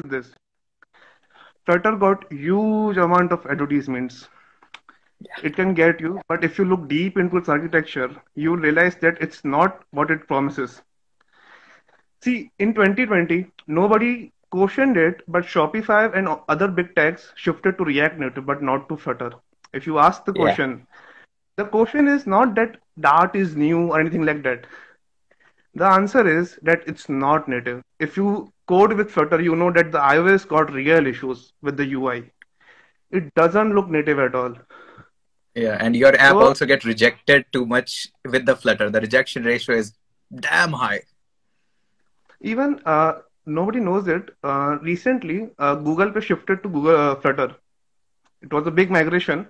this. Flutter got huge amount of advertisements. It can get you, but if you look deep into its architecture, you will realize that it's not what it promises. See, in 2020, nobody cautioned it, but Shopify and other big techs shifted to React Native, but not to Flutter. If you ask Yeah. the question is not that Dart is new or anything like that. The answer is that it's not native. If you code with Flutter, you know that the iOS got real issues with the UI. It doesn't look native at all. Yeah. And your app So also get rejected too much with the Flutter. The rejection ratio is damn high. even nobody knows it. Recently, Google Pay shifted to Google Flutter. It was a big migration,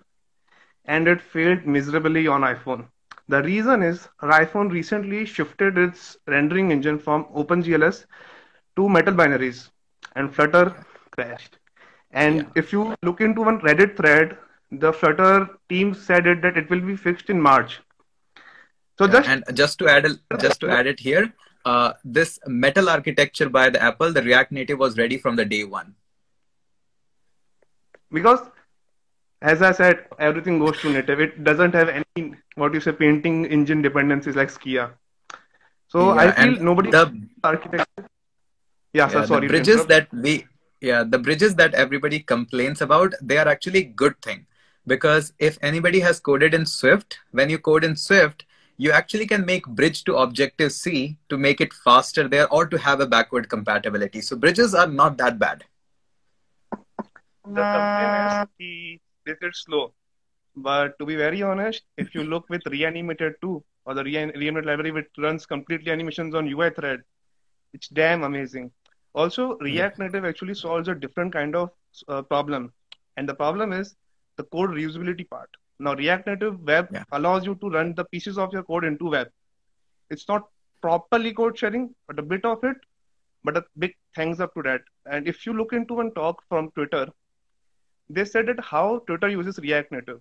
and it failed miserably on iPhone. The reason is iPhone recently shifted its rendering engine from OpenGLS to Metal binaries, and Flutter crashed. And Yeah. if you look into one Reddit thread, the Flutter team said that it will be fixed in March. So Yeah. just And just to add it here, this metal architecture by the Apple, the React Native was ready from the day one. because, as I said, everything goes to native. It doesn't have any what you say painting engine dependencies like Skia. So I Yeah. feel And nobody architect. Yeah, sir. yeah, the Sorry to bridges interrupt. that we yeah, the bridges that everybody complains about, they are actually good thing. Because if anybody has coded in Swift, when you code in Swift, you actually can make bridge to Objective C to make it faster there or to have a backward compatibility. So bridges are not that bad. The complaint is this is slow. But to be very honest, if you look with Reanimated 2 or the Reanimated library which runs completely animations on UI thread, it's damn amazing. Also, Yeah. React Native actually solves a different kind of problem. And the problem is the code reusability part. Now, React Native Web Yeah. allows you to run the pieces of your code into web. It's not properly code sharing, but a bit of it, but a big thanks up to that. And if you look into one talk from Twitter, they said that how Twitter uses React Native.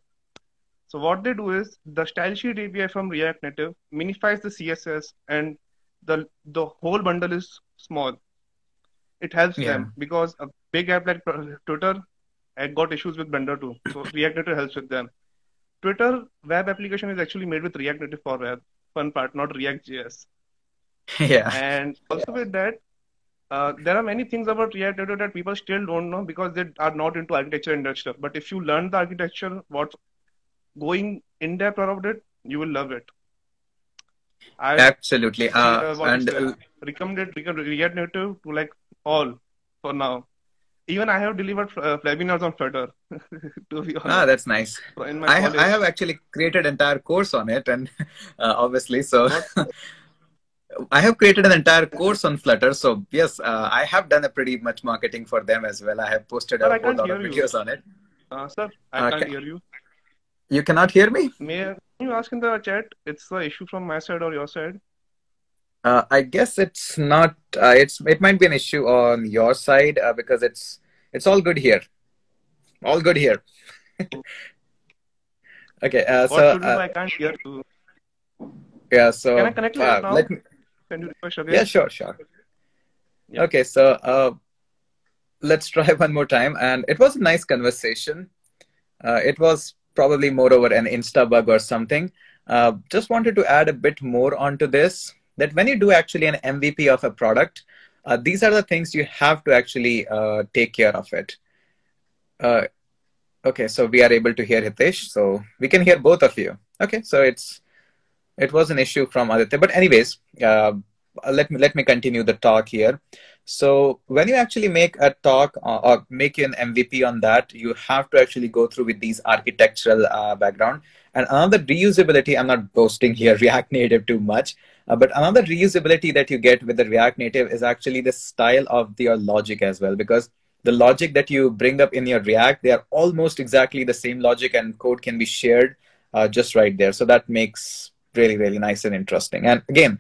So what they do is the style sheet API from React Native minifies the CSS and the whole bundle is small. It helps Yeah. them because a big app like Twitter had got issues with Blender too. So React Native helps with them. Twitter web application is actually made with React Native for web. Fun part, not React JS. Yeah. And also with that, there are many things about React Native that people still don't know because they are not into architecture and that stuff. But if you learn the architecture, what's going in depth about it, you will love it. I Absolutely. what you And say, recommended React Native to like all for now. Even I have delivered webinars on Flutter, to be honest, that's nice. in my I college. have actually created entire course on it, and obviously, so What? I have created an entire course on Flutter. So yes, I have done a pretty much marketing for them as well. I have posted Sir, a I whole can't lot of hear you. videos on it. Sir, I can't Ca hear you. you cannot hear me? Can you ask in the chat? It's the issue from my side or your side? I guess it's not. It might be an issue on your side because it's all good here. All good here. Okay. What to do? I can't hear you. Yeah. Can I So connect you right let now? me. Can you refresh Yeah. again? Sure. Sure. Yeah. Okay. So let's try one more time. And it was a nice conversation. It was probably more over an Insta bug or something. Just wanted to add a bit more onto this. That when you do actually an MVP of a product, these are the things you have to actually take care of it. Uh, okay, so we are able to hear Hitesh, so we can hear both of you. Okay, so it was an issue from Aditya, but anyways, let me continue the talk here. So when you actually make a talk or make an MVP on that, you have to actually go through with these architectural background. And another reusability, I'm not boasting here React Native too much, but another reusability that you get with the React Native is actually the style of your logic as well, because the logic that you bring up in your React, they are almost exactly the same logic, and code can be shared just right there. So that makes really, really nice and interesting. And again,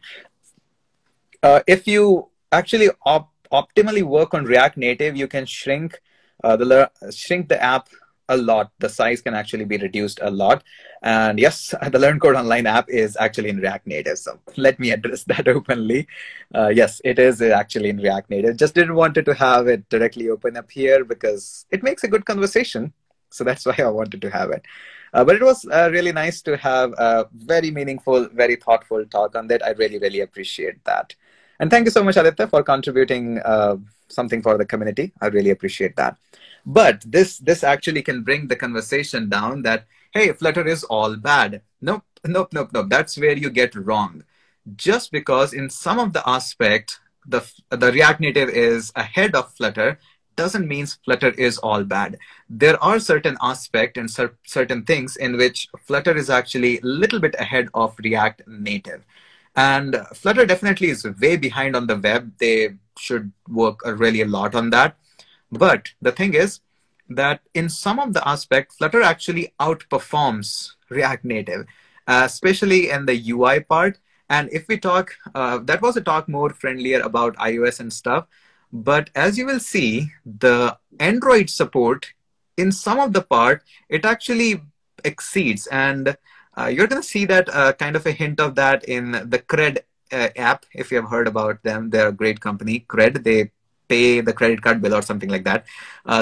if you actually optimally work on React Native, you can shrink shrink the app a lot. The size can actually be reduced a lot. And yes, the Learn Code Online app is actually in React Native. So let me address that openly. Yes, it is actually in React Native. Just didn't want it to have it directly open up here because it makes a good conversation. So that's why I wanted to have it. But it was really nice to have a very meaningful, very thoughtful talk on that. I really, really appreciate that. And thank you so much, Aditya, for contributing something for the community. I really appreciate that. But this actually can bring the conversation down that, hey, Flutter is all bad. Nope, nope, nope, nope. That's where you get wrong. Just because in some of the aspect, the React Native is ahead of Flutter doesn't mean Flutter is all bad. There are certain aspects and certain things in which Flutter is actually a little bit ahead of React Native. And Flutter definitely is way behind on the web. They should work really a lot on that. But the thing is that in some of the aspects, Flutter actually outperforms React Native, especially in the UI part. And if we talk, that was a talk more friendlier about iOS and stuff. But as you will see, the Android support in some of the part, it actually exceeds. And you're going to see that kind of a hint of that in the Cred app. If you have heard about them, they're a great company. Cred, they pay the credit card bill or something like that.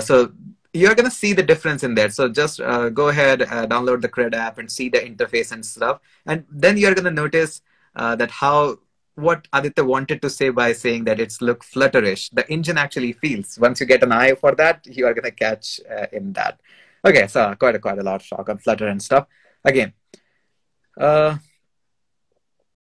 So you're going to see the difference in there. So just go ahead, download the Cred app and see the interface and stuff. And then you're going to notice that what Aditya wanted to say by saying that it's look Flutterish. The engine actually feels. Once you get an eye for that, you are going to catch in that. Okay, so quite a lot of talk on Flutter and stuff. Again,